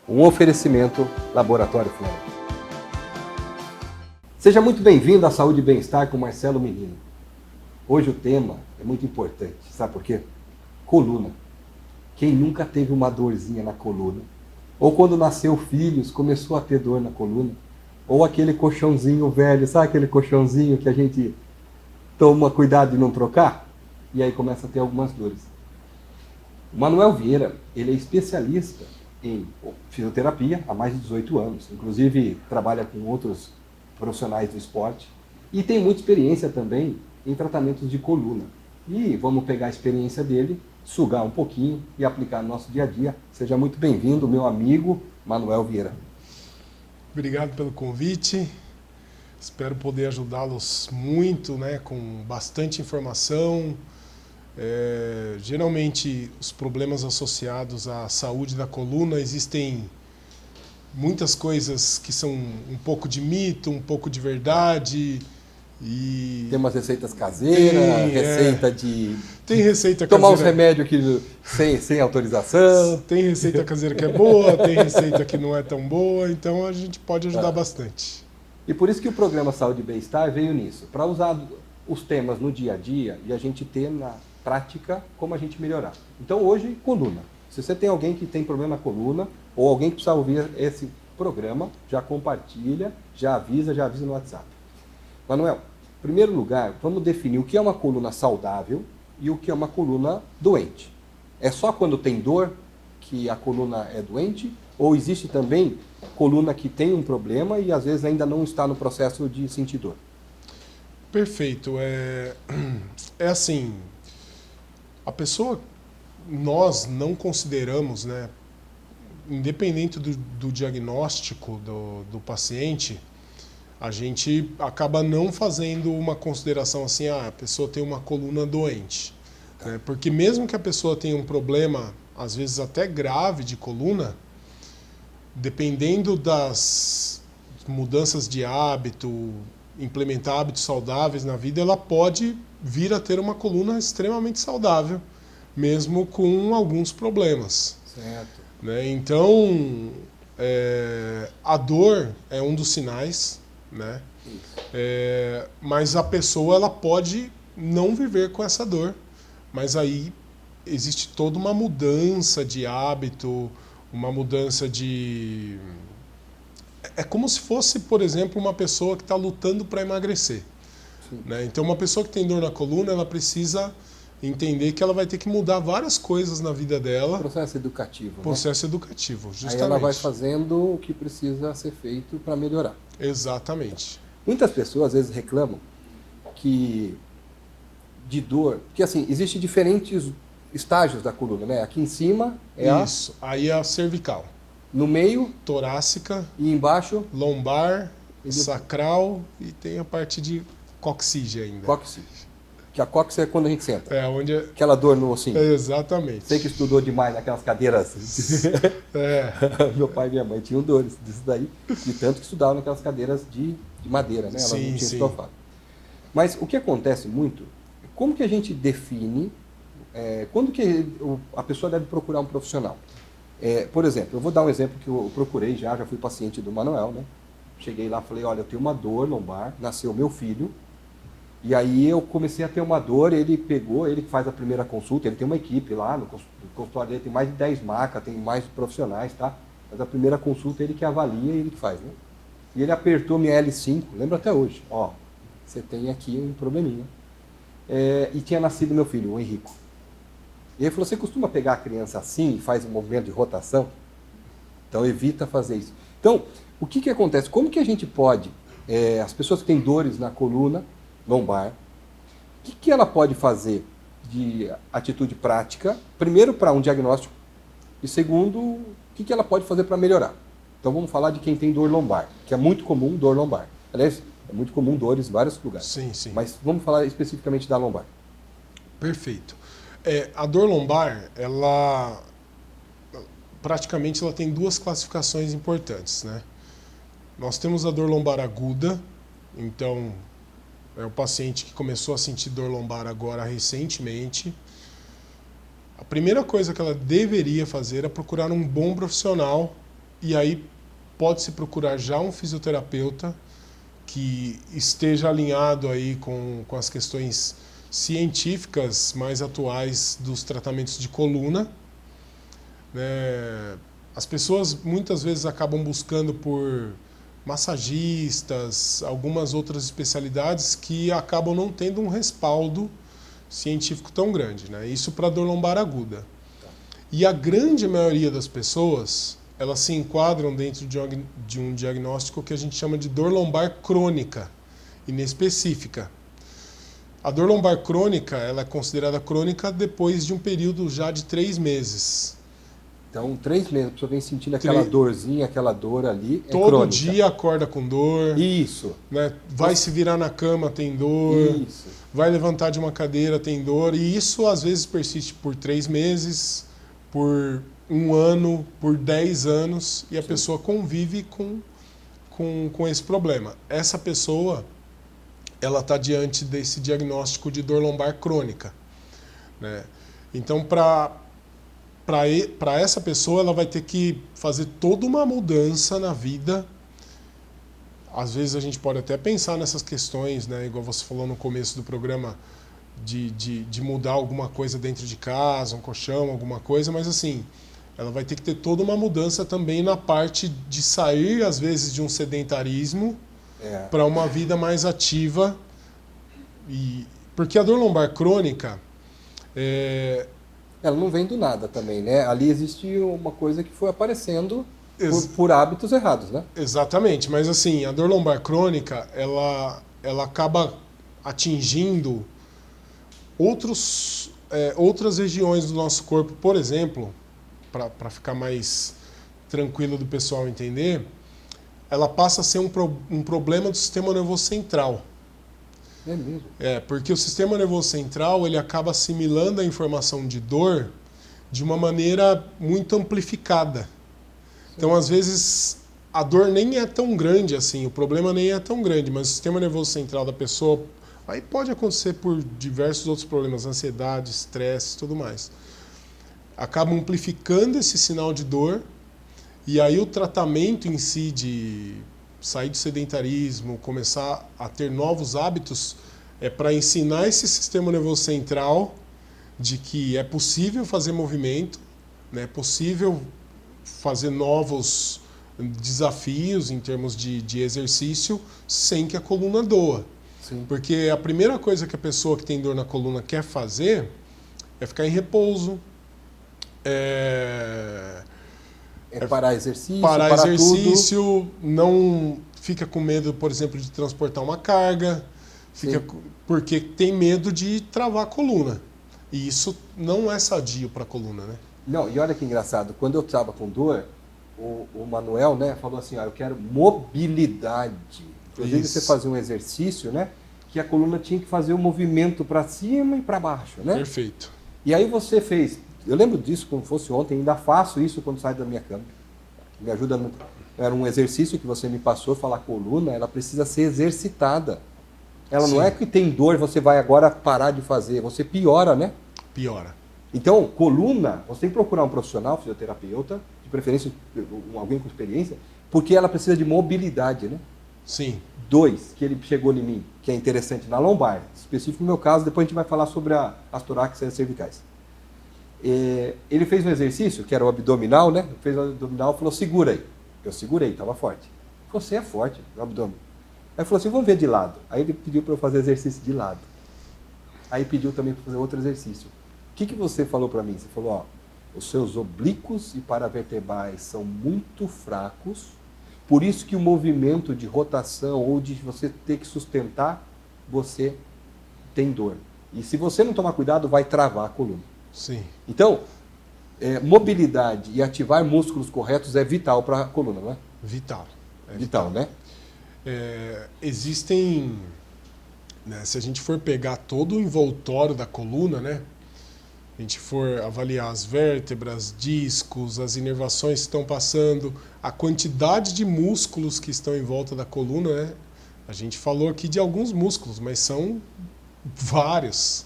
Um oferecimento Laboratório Flora. Seja muito bem-vindo à Saúde e Bem-Estar com Marcelo Menino. Hoje o tema é muito importante, sabe por quê? Coluna. Quem nunca teve uma dorzinha na coluna? Ou quando nasceu filhos, começou a ter dor na coluna? Ou aquele colchãozinho velho, sabe aquele colchãozinho que a gente toma cuidado de não trocar? E aí começa a ter algumas dores. O Manuel Vieira, ele é especialista em fisioterapia há mais de 18 anos. Inclusive, trabalha com outros profissionais do esporte. E tem muita experiência também em tratamentos de coluna. E vamos pegar a experiência dele, sugar um pouquinho e aplicar no nosso dia a dia. Seja muito bem-vindo, meu amigo Manuel Vieira. Obrigado pelo convite. Espero poder ajudá-los muito, com bastante informação. Geralmente, os problemas associados à saúde da coluna, existem muitas coisas que são um pouco de mito, um pouco de verdade. E tem umas receitas caseiras, tem receita tomar caseira, uns remédios aqui sem autorização. Tem receita caseira que é boa, tem receita que não é tão boa, então a gente pode ajudar bastante. E por isso que o programa Saúde e Bem-Estar veio nisso, para usar os temas no dia a dia e a gente ter na prática como a gente melhorar. Então hoje, coluna. Se você tem alguém que tem problema na coluna, ou alguém que precisa ouvir esse programa, já compartilha, já avisa no WhatsApp. Manuel, em primeiro lugar, vamos definir o que é uma coluna saudável e o que é uma coluna doente. É só quando tem dor que a coluna é doente? Ou existe também coluna que tem um problema e às vezes ainda não está no processo de sentir dor? Perfeito. É assim, a pessoa, nós não consideramos, independente do diagnóstico do paciente, a gente acaba não fazendo uma consideração assim, a pessoa tem uma coluna doente. Porque mesmo que a pessoa tenha um problema, às vezes até grave de coluna, dependendo das mudanças de hábito, implementar hábitos saudáveis na vida, ela pode vir a ter uma coluna extremamente saudável, mesmo com alguns problemas. Certo. Então, a dor é um dos sinais, mas a pessoa ela pode não viver com essa dor, mas aí existe toda uma mudança de hábito, uma mudança de... É como se fosse, por exemplo, uma pessoa que está lutando para emagrecer. Então, uma pessoa que tem dor na coluna, ela precisa entender que ela vai ter que mudar várias coisas na vida dela. Processo educativo. Processo educativo, justamente. Aí ela vai fazendo o que precisa ser feito para melhorar. Exatamente. Muitas pessoas às vezes reclamam de dor, porque assim, existem diferentes estágios da coluna, Aqui em cima é Isso, aí é a cervical. No meio, torácica. E embaixo, lombar, sacral e tem a parte de coxígea ainda. Cóccix. Que a cóccix é quando a gente senta. Onde... Aquela dor no ossinho. Exatamente. Você que estudou demais naquelas cadeiras. Meu pai e minha mãe tinham dores disso daí, de tanto que estudavam naquelas cadeiras de madeira, Elas não tinham estofado. Mas o que acontece muito, como que a gente define, quando que a pessoa deve procurar um profissional? Por exemplo, eu vou dar um exemplo que eu procurei já fui paciente do Manuel, Cheguei lá e falei, olha, eu tenho uma dor lombar, nasceu meu filho, e aí eu comecei a ter uma dor, ele que faz a primeira consulta, ele tem uma equipe lá, no consultório dele tem mais de 10 macas, tem mais profissionais, tá? Mas a primeira consulta ele que avalia e ele que faz, E ele apertou minha L5, lembro até hoje, você tem aqui um probleminha. E tinha nascido meu filho, o Henrico. E ele falou, você costuma pegar a criança assim e faz um movimento de rotação? Então evita fazer isso. Então, o que acontece? Como que a gente pode, as pessoas que têm dores na coluna lombar, o que ela pode fazer de atitude prática? Primeiro, para um diagnóstico, e segundo, o que ela pode fazer para melhorar? Então vamos falar de quem tem dor lombar, que é muito comum dor lombar. Aliás, é muito comum dores em vários lugares. Sim, sim. Mas vamos falar especificamente da lombar. Perfeito. A dor lombar, ela praticamente ela tem duas classificações importantes, Nós temos a dor lombar aguda, então é o paciente que começou a sentir dor lombar agora recentemente. A primeira coisa que ela deveria fazer é procurar um bom profissional e aí pode-se procurar já um fisioterapeuta que esteja alinhado aí com as questões científicas mais atuais dos tratamentos de coluna. As pessoas muitas vezes acabam buscando por massagistas, algumas outras especialidades que acabam não tendo um respaldo científico tão grande, né? Isso para dor lombar aguda. E a grande maioria das pessoas, elas se enquadram dentro de um diagnóstico que a gente chama de dor lombar crônica, inespecífica. A dor lombar crônica, ela é considerada crônica depois de um período já de 3 meses. Então, 3 meses, a pessoa vem sentindo aquela dorzinha, aquela dor ali, é todo crônica. Dia acorda com dor. Isso. Né? Vai se virar na cama, tem dor. Isso. Vai levantar de uma cadeira, tem dor. E isso, às vezes, persiste por 3 meses, por 1 ano, por 10 anos. E a pessoa convive com esse problema. Essa pessoa, ela está diante desse diagnóstico de dor lombar crônica. Né? Então, para essa pessoa, ela vai ter que fazer toda uma mudança na vida. Às vezes a gente pode até pensar nessas questões, né, igual você falou no começo do programa, de mudar alguma coisa dentro de casa, um colchão, alguma coisa, mas assim, ela vai ter que ter toda uma mudança também na parte de sair, às vezes, de um sedentarismo para uma vida mais ativa. Porque a dor lombar crônica... Ela não vem do nada também, né? Ali existe uma coisa que foi aparecendo por hábitos errados, né? Exatamente, mas assim, a dor lombar crônica, ela acaba atingindo outras regiões do nosso corpo. Por exemplo, para ficar mais tranquilo do pessoal entender, ela passa a ser um problema do sistema nervoso central. É mesmo? Porque o sistema nervoso central, ele acaba assimilando a informação de dor de uma maneira muito amplificada. Sim. Então, às vezes, a dor nem é tão grande assim, o problema nem é tão grande, mas o sistema nervoso central da pessoa, aí pode acontecer por diversos outros problemas, ansiedade, estresse e tudo mais. Acaba amplificando esse sinal de dor, e aí o tratamento em si de sair do sedentarismo, começar a ter novos hábitos, é para ensinar esse sistema nervoso central de que é possível fazer movimento, né? É possível fazer novos desafios em termos de exercício sem que a coluna doa. Sim. Porque a primeira coisa que a pessoa que tem dor na coluna quer fazer é ficar em repouso, parar exercício, parar exercício, tudo. Não fica com medo, por exemplo, de transportar uma carga, porque tem medo de travar a coluna. E isso não é sadio para a coluna, né? Não, e olha que engraçado, quando eu estava com dor, o Manuel, né, falou assim, eu quero mobilidade. Inclusive você fazia um exercício, né, que a coluna tinha que fazer um movimento para cima e para baixo, né? Perfeito. E aí você fez, eu lembro disso como fosse ontem, ainda faço isso quando saio da minha cama. Me ajuda muito. Era um exercício que você me passou, falar a coluna, ela precisa ser exercitada. Ela não é que tem dor, você vai agora parar de fazer, você piora, né? Piora. Então, coluna, você tem que procurar um profissional, fisioterapeuta, de preferência alguém com experiência, porque ela precisa de mobilidade, né? Sim. 2, que ele chegou em mim, que é interessante, na lombar, específico no meu caso, depois a gente vai falar sobre as torácicas e as cervicais. Ele fez um exercício, que era o abdominal, né? Fez o abdominal, falou, segura aí. Eu segurei, estava forte. Você é forte, no abdômen. Aí falou assim, vamos ver de lado. Aí ele pediu para eu fazer exercício de lado. Aí pediu também para fazer outro exercício. O que você falou para mim? Você falou, os seus oblíquos e paravertebrais são muito fracos, por isso que o movimento de rotação ou de você ter que sustentar, você tem dor. E se você não tomar cuidado, vai travar a coluna. Sim. Então, mobilidade e ativar músculos corretos é vital para a coluna, não é? Vital. Vital, né? Existem, né, se a gente for pegar todo o envoltório da coluna, né, a gente for avaliar as vértebras, discos, as inervações que estão passando, a quantidade de músculos que estão em volta da coluna, né, a gente falou aqui de alguns músculos, mas são vários.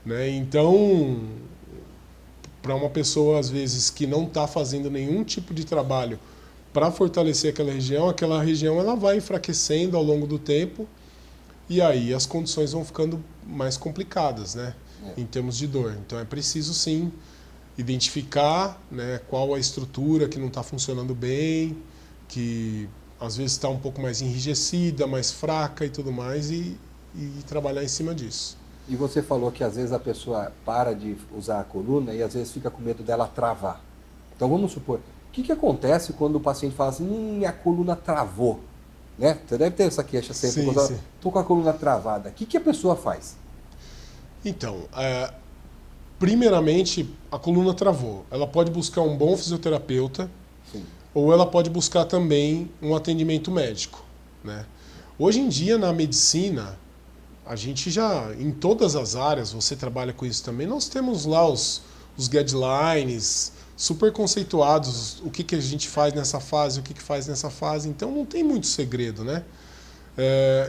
Né, então, para uma pessoa, às vezes, que não está fazendo nenhum tipo de trabalho para fortalecer aquela região ela vai enfraquecendo ao longo do tempo e aí as condições vão ficando mais complicadas, né? Em termos de dor. Então é preciso sim identificar, né, qual a estrutura que não está funcionando bem, que às vezes está um pouco mais enrijecida, mais fraca e tudo mais, e trabalhar em cima disso. E você falou que às vezes a pessoa para de usar a coluna e às vezes fica com medo dela travar. Então vamos supor, o que acontece quando o paciente fala assim, minha coluna travou? Né? Você deve ter essa queixa sempre, Sim, quando sim. estou com a coluna travada. O que a pessoa faz? Então, primeiramente, a coluna travou. Ela pode buscar um bom fisioterapeuta, Sim. ou ela pode buscar também um atendimento médico, né? Hoje em dia, na medicina, a gente já, em todas as áreas, você trabalha com isso também, nós temos lá os guidelines super conceituados, o que a gente faz nessa fase, o que faz nessa fase, então não tem muito segredo, né?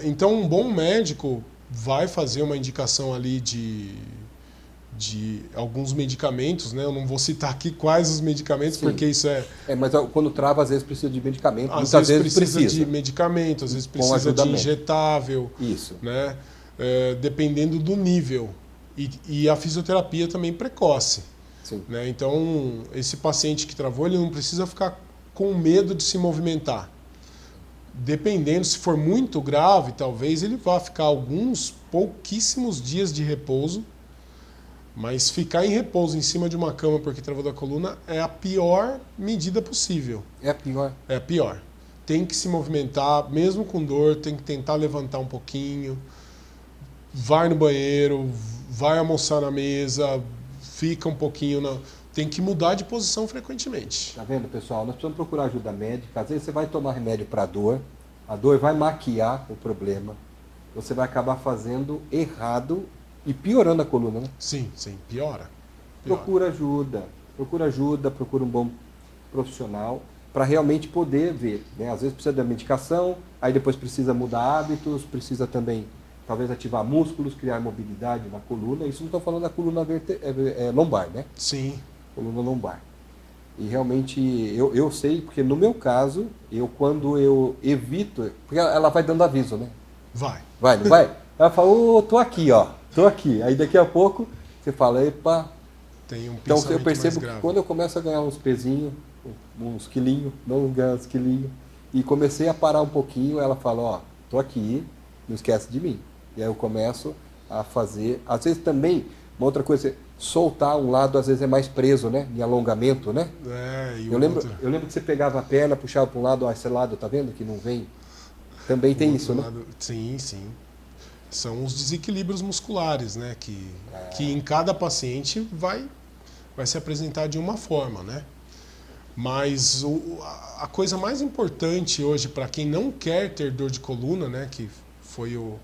Então um bom médico vai fazer uma indicação ali de alguns medicamentos, né? Eu não vou citar aqui quais os medicamentos, Sim. porque isso mas quando trava, às vezes precisa de medicamento, às muitas vezes precisa de medicamento, às vezes precisa de injetável, isso, né? Dependendo do nível. E a fisioterapia também precoce. Sim. Né? Então, esse paciente que travou, ele não precisa ficar com medo de se movimentar. Dependendo, se for muito grave, talvez ele vá ficar pouquíssimos dias de repouso, mas ficar em repouso em cima de uma cama porque travou da coluna é a pior medida possível. É a pior? É a pior. Tem que se movimentar, mesmo com dor, tem que tentar levantar um pouquinho, vai no banheiro, vai almoçar na mesa, fica um pouquinho tem que mudar de posição frequentemente. Tá vendo, pessoal? Nós precisamos procurar ajuda médica. Às vezes você vai tomar remédio para dor, a dor vai maquiar o problema, você vai acabar fazendo errado e piorando a coluna, né? Sim, piora. Procura ajuda, procura um bom profissional para realmente poder ver, né? Às vezes precisa da medicação, aí depois precisa mudar hábitos, precisa também talvez ativar músculos, criar mobilidade na coluna. Isso não estou falando da coluna lombar, né? Sim. Coluna lombar. E realmente eu sei, porque no meu caso, quando eu evito, porque ela vai dando aviso, né? Vai, não vai? Ela fala, tô aqui, ó, tô aqui. Aí daqui a pouco você fala, epa. Tem um então eu percebo que quando eu começo a ganhar uns pezinhos, uns quilinhos, não ganhar uns quilinhos, e comecei a parar um pouquinho, ela fala, ó, tô aqui, não esquece de mim. E aí eu começo a fazer, às vezes também, uma outra coisa, soltar um lado às vezes é mais preso, né? Em alongamento, né? Eu lembro que você pegava a perna, puxava para um lado, ó, esse lado, tá vendo que não vem? Também tem isso, né? Sim. São os desequilíbrios musculares, né? Que em cada paciente vai se apresentar de uma forma, né? Mas a coisa mais importante hoje para quem não quer ter dor de coluna, né? Que foi o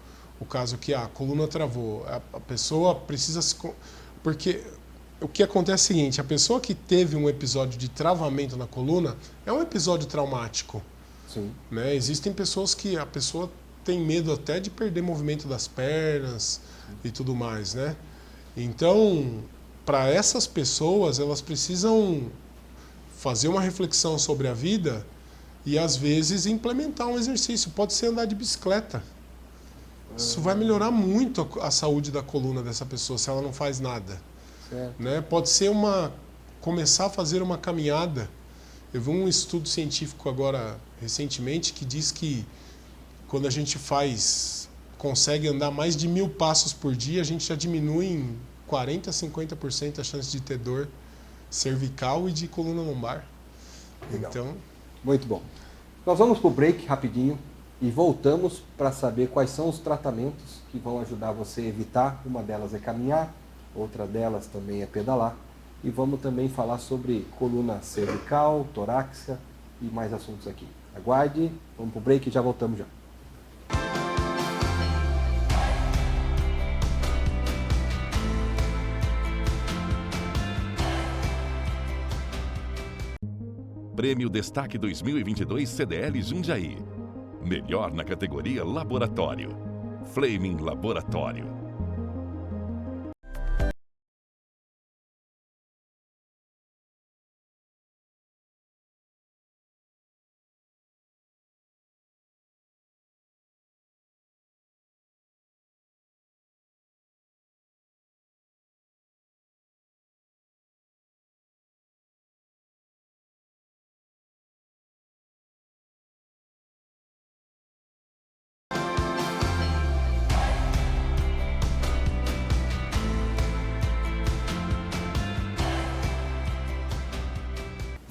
caso que a coluna travou, a pessoa precisa porque o que acontece é o seguinte, a pessoa que teve um episódio de travamento na coluna é um episódio traumático. Sim. Né? Existem pessoas que a pessoa tem medo até de perder movimento das pernas e tudo mais, né? Então, para essas pessoas, elas precisam fazer uma reflexão sobre a vida e, às vezes, implementar um exercício. Pode ser andar de bicicleta. Isso vai melhorar muito a saúde da coluna dessa pessoa, se ela não faz nada. Né? Pode ser começar a fazer uma caminhada. Eu vi um estudo científico agora, recentemente, que diz que quando a gente consegue andar mais de 1000 passos por dia, a gente já diminui em 40% a 50% a chance de ter dor cervical e de coluna lombar. Legal. Então, muito bom. Nós vamos para o break rapidinho e voltamos para saber quais são os tratamentos que vão ajudar você a evitar. Uma delas é caminhar, outra delas também é pedalar. E vamos também falar sobre coluna cervical, torácica e mais assuntos aqui. Aguarde, vamos para o break e já voltamos já. Prêmio Destaque 2022 CDL Jundiaí. Melhor na categoria Laboratório. Flaming Laboratório.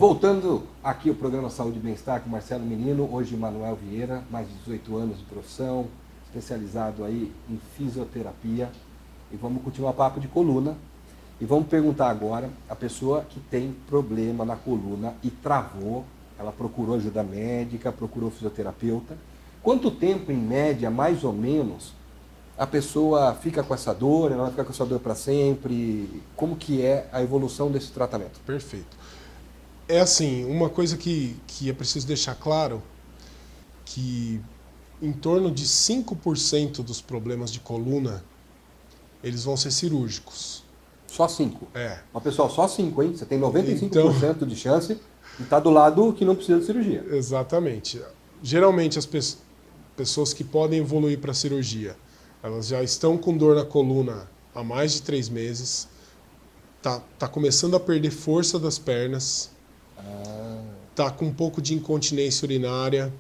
Voltando aqui ao programa Saúde e Bem-Estar com Marcelo Menino, hoje Manuel Vieira, mais de 18 anos de profissão, especializado aí em fisioterapia. E vamos continuar papo de coluna. E vamos perguntar agora a pessoa que tem problema na coluna e travou, ela procurou ajuda médica, procurou fisioterapeuta. Quanto tempo, em média, mais ou menos, a pessoa fica com essa dor, ela vai ficar com essa dor para sempre? Como que é a evolução desse tratamento? Perfeito. É assim, uma coisa que é preciso deixar claro, que em torno de 5% dos problemas de coluna, eles vão ser cirúrgicos. Só 5? É. Mas, pessoal, só 5, hein? Você tem 95% de chance de estar do lado que não precisa de cirurgia. Exatamente. Geralmente, as pessoas que podem evoluir para a cirurgia, elas já estão com dor na coluna há mais de 3 meses, tá começando a perder força das pernas, tá com um pouco de incontinência urinária,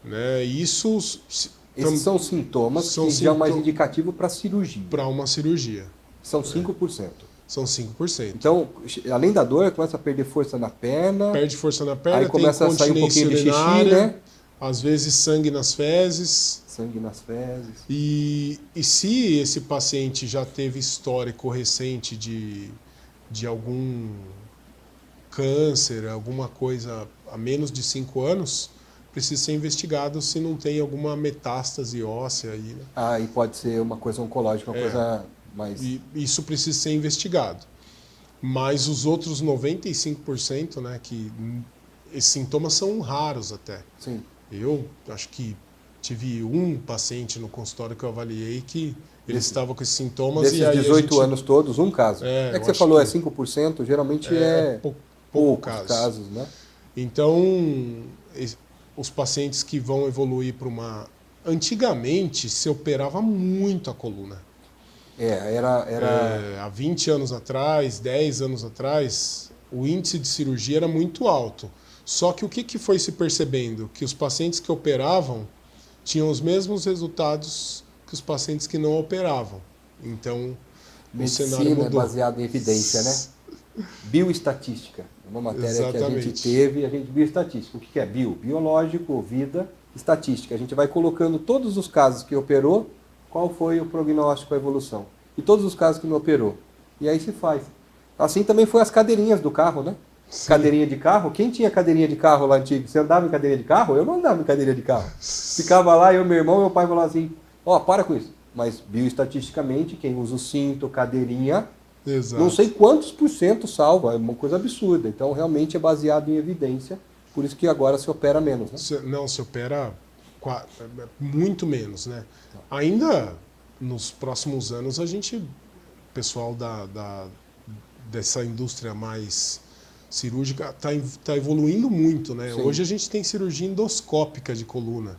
né? Esses são sintomas que já é mais indicativo para cirurgia. Para uma cirurgia. São 5%. São 5%. Então, além da dor, começa a perder força na perna. Perde força na perna, aí começa a sair um pouquinho de xixi, né? Às vezes sangue nas fezes. Sangue nas fezes. E se esse paciente já teve histórico recente de algum câncer, alguma coisa há menos de 5 anos, precisa ser investigado se não tem alguma metástase óssea aí, né? E pode ser uma coisa oncológica, uma coisa mais... E isso precisa ser investigado. Mas os outros 95%, né, que esses sintomas são raros até. Sim. Eu acho que tive um paciente no consultório que eu avaliei que ele estava com esses sintomas. Desses e aí 18 anos todos, um caso. É que você falou, é 5%, geralmente poucos casos, né? Então, os pacientes que vão evoluir para uma... Antigamente, se operava muito a coluna. Há 20 anos atrás, 10 anos atrás, o índice de cirurgia era muito alto. Só que o que foi se percebendo? Que os pacientes que operavam tinham os mesmos resultados que os pacientes que não operavam. Então, o cenário mudou. Medicina é baseada em evidência, né? Bioestatística. Uma matéria Exatamente. que a gente teve, bioestatística. O que é bio? Biológico, vida, estatística. A gente vai colocando todos os casos que operou, qual foi o prognóstico, a evolução. E todos os casos que não operou. E aí se faz. Assim também foi as cadeirinhas do carro, né? Sim. Cadeirinha de carro. Quem tinha cadeirinha de carro lá antigo? Você andava em cadeirinha de carro? Eu não andava em cadeirinha de carro. Ficava lá, eu, meu irmão, meu pai falava assim, para com isso. Mas bioestatisticamente, quem usa o cinto, cadeirinha, exato, não sei quantos % salva. É uma coisa absurda. Então, realmente é baseado em evidência. Por isso que agora se opera menos, né? Não, se opera muito menos, né? Ainda nos próximos anos, o pessoal dessa indústria mais cirúrgica está evoluindo muito, né? Sim. Hoje a gente tem cirurgia endoscópica de coluna,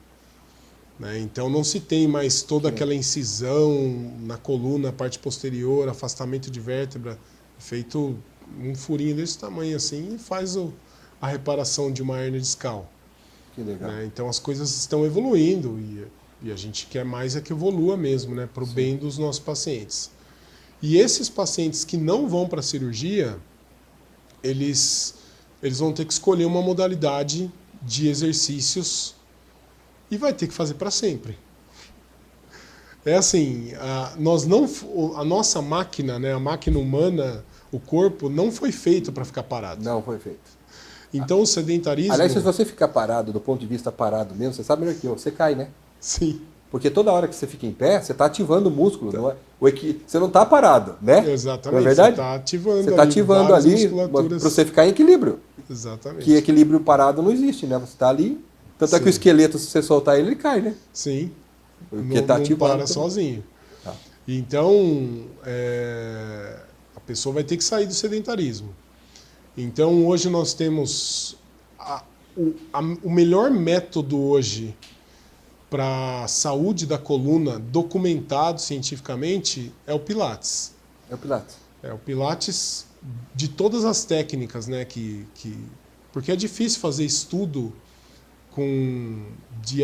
né? Então não se tem mais toda aquela incisão na coluna, parte posterior, afastamento de vértebra, feito um furinho desse tamanho assim e faz a reparação de uma hérnia discal. Que legal. Né? Então as coisas estão evoluindo e a gente quer mais que evolua mesmo, né? Para o bem dos nossos pacientes. E esses pacientes que não vão para a cirurgia, eles vão ter que escolher uma modalidade de exercícios e vai ter que fazer para sempre. É assim, a nossa máquina, né, a máquina humana, o corpo, não foi feito para ficar parado. Não foi feito. Então o sedentarismo... Aliás, se você ficar parado, do ponto de vista parado mesmo, você sabe melhor que eu, você cai, né? Sim. Porque toda hora que você fica em pé, você está ativando o músculo. Não é? Você não está parado, né? Exatamente. Não é verdade? Você está ativando ali para você ficar em equilíbrio. Exatamente. Que equilíbrio parado não existe, né? Você está ali. Tanto é que o esqueleto, se você soltar ele cai, né? Sim. Porque está ativado. Não para sozinho. Tá. Então, a pessoa vai ter que sair do sedentarismo. Então, hoje nós temos... o melhor método hoje para a saúde da coluna, documentado cientificamente, é o Pilates. É o Pilates. É o Pilates de todas as técnicas, né? Porque é difícil fazer estudo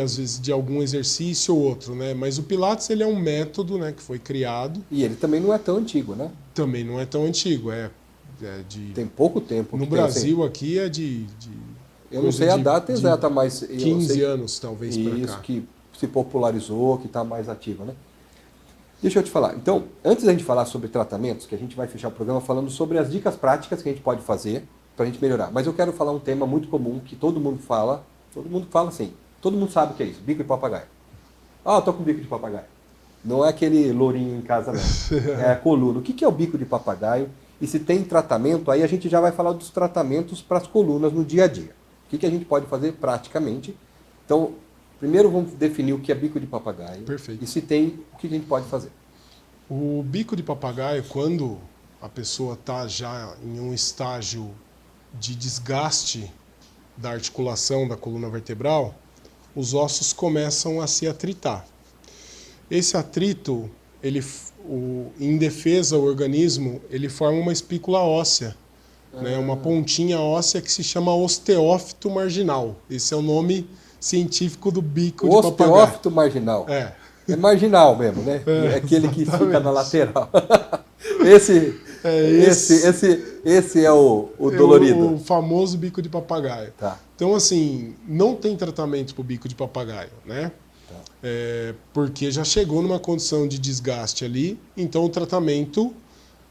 às vezes, de algum exercício ou outro, né? Mas o Pilates ele é um método, né, que foi criado. E ele também não é tão antigo, né? Também não é tão antigo, Tem pouco tempo. No Brasil aqui é de eu não sei a data exata, mas 15 anos talvez para cá. Isso, que se popularizou, que está mais ativa, né? Deixa eu te falar. Então, antes da gente falar sobre tratamentos, que a gente vai fechar o programa falando sobre as dicas práticas que a gente pode fazer para a gente melhorar. Mas eu quero falar um tema muito comum que todo mundo fala assim, todo mundo sabe o que é isso, bico de papagaio. Eu tô com bico de papagaio. Não é aquele lourinho em casa, não. É a coluna. O que é o bico de papagaio? E se tem tratamento, aí a gente já vai falar dos tratamentos para as colunas no dia a dia. O que a gente pode fazer praticamente? Então, primeiro vamos definir o que é bico de papagaio. Perfeito. E se tem, o que a gente pode fazer? O bico de papagaio, quando a pessoa está já em um estágio de desgaste da articulação da coluna vertebral, os ossos começam a se atritar. Esse atrito, em defesa ao organismo, ele forma uma espícula óssea, né, uma pontinha óssea que se chama osteófito marginal. Esse é o nome científico do bico de papagaio. Osteófito marginal. É marginal mesmo, né? É aquele que fica na lateral. Esse é o dolorido. O famoso bico de papagaio. Tá. Então, assim, não tem tratamento para o bico de papagaio, né? Tá. Porque já chegou numa condição de desgaste ali. Então, o tratamento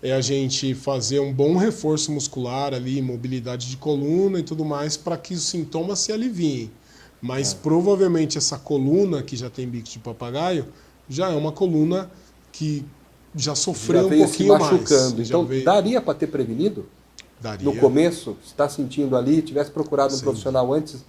é a gente fazer um bom reforço muscular ali, mobilidade de coluna e tudo mais, para que os sintomas se aliviem. Mas provavelmente essa coluna que já tem bico de papagaio já é uma coluna que já sofreu um pouquinho mais. Então daria para ter prevenido? Daria. No começo, se está sentindo ali, tivesse procurado um profissional antes,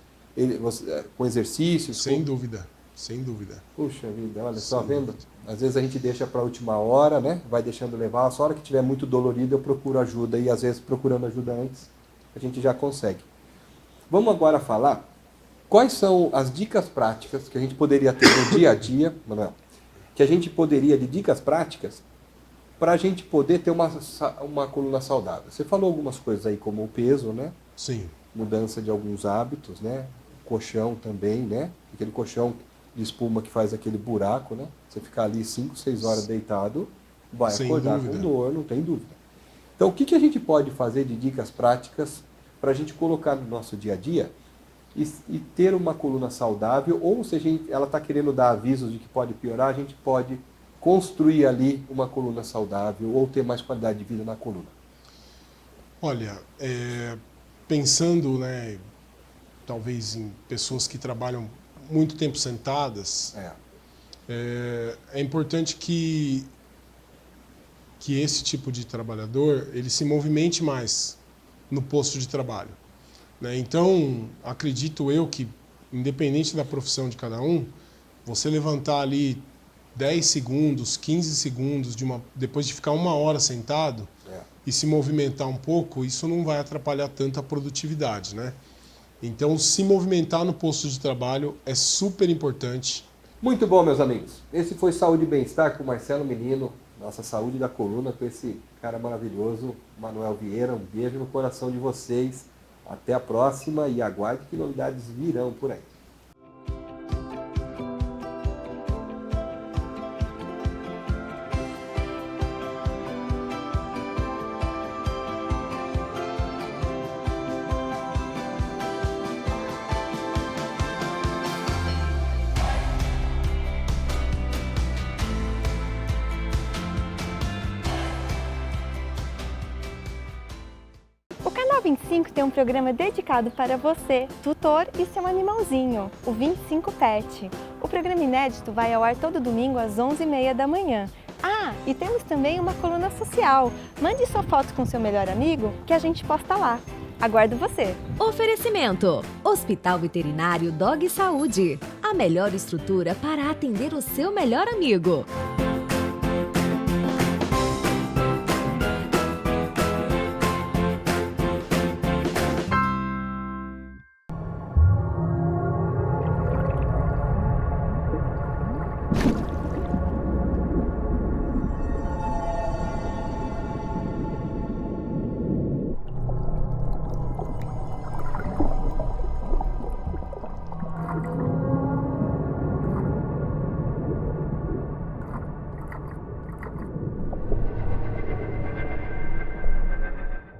com exercícios? Sem dúvida, sem dúvida. Puxa vida, olha só, vendo? Às vezes a gente deixa para a última hora, né? Vai deixando levar. A hora que estiver muito dolorido, eu procuro ajuda. E às vezes, procurando ajuda antes, a gente já consegue. Vamos agora falar quais são as dicas práticas que a gente poderia ter no dia a dia, Manuel, que a gente poderia, de dicas práticas, para a gente poder ter uma coluna saudável. Você falou algumas coisas aí, como o peso, né? Sim. Mudança de alguns hábitos, né? Colchão também, né? Aquele colchão de espuma que faz aquele buraco, né? Você ficar ali 5, 6 horas deitado, vai acordar com dor, não tem dúvida. Então, o que a gente pode fazer de dicas práticas para a gente colocar no nosso dia a dia e ter uma coluna saudável, ou se ela está querendo dar avisos de que pode piorar, a gente pode construir ali uma coluna saudável ou ter mais qualidade de vida na coluna? Olha, pensando, né, talvez em pessoas que trabalham muito tempo sentadas, é importante que esse tipo de trabalhador ele se movimente mais no posto de trabalho. Então, acredito eu que, independente da profissão de cada um, você levantar ali 10 segundos, 15 segundos, depois de ficar 1 hora sentado e se movimentar um pouco, isso não vai atrapalhar tanto a produtividade, né? Então, se movimentar no posto de trabalho é super importante. Muito bom, meus amigos. Esse foi Saúde e Bem-Estar com o Marcelo Menino, nossa saúde da coluna, com esse cara maravilhoso, Manuel Vieira. Um beijo no coração de vocês. Até a próxima e aguarde que novidades virão por aí. O Canal 25 tem um programa dedicado para você, tutor e seu animalzinho, o 25 Pet. O programa inédito vai ao ar todo domingo às 11h30 da manhã. E temos também uma coluna social. Mande sua foto com seu melhor amigo que a gente posta lá. Aguardo você! Oferecimento: Hospital Veterinário Dog Saúde. A melhor estrutura para atender o seu melhor amigo.